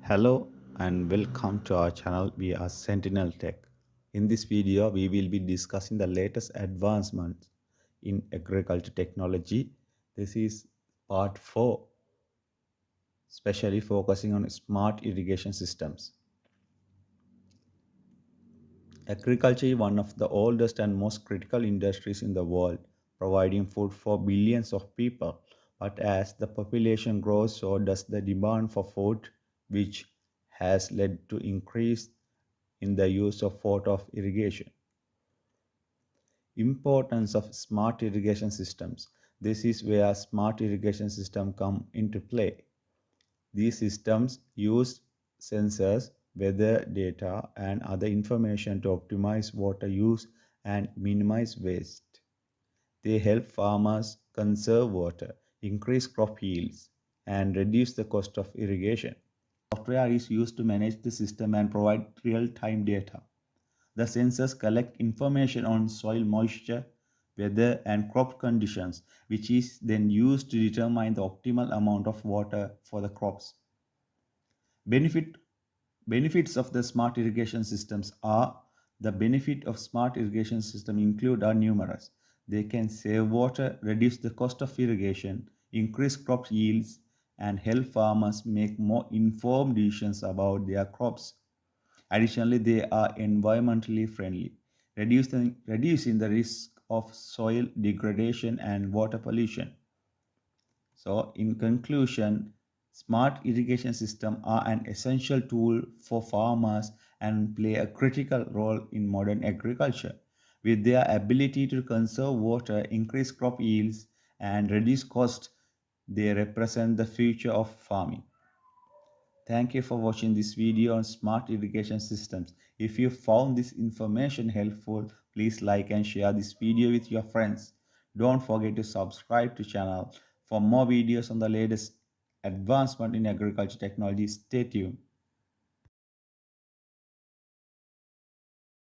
Hello and welcome to our channel. We are Sentinel Tech. In this video, we will be discussing the latest advancements in agriculture technology. This is part 4, especially focusing on smart irrigation systems. Agriculture is one of the oldest and most critical industries in the world, providing food for billions of people. But as the population grows, so does the demand for food, which has led to increase in the use of water of irrigation. Importance of smart irrigation systems. This is where smart irrigation systems come into play. These systems use sensors, weather data, and other information to optimize water use and minimize waste. They help farmers conserve water, increase crop yields, and reduce the cost of irrigation. Software is used to manage the system and provide real-time data. The sensors collect information on soil moisture, weather, and crop conditions, which is then used to determine the optimal amount of water for the crops. Benefit, Benefits of the smart irrigation systems are the benefit of smart irrigation system include are numerous. They can save water, reduce the cost of irrigation, increase crop yields, and help farmers make more informed decisions about their crops. Additionally, they are environmentally friendly, reducing the risk of soil degradation and water pollution. So, in conclusion, smart irrigation systems are an essential tool for farmers and play a critical role in modern agriculture. With their ability to conserve water, increase crop yields, and reduce costs, they represent the future of farming. Thank you for watching this video on smart irrigation systems. If you found this information helpful, please like and share this video with your friends. Don't forget to subscribe to channel for more videos on the latest advancement in agriculture technology. Stay tuned.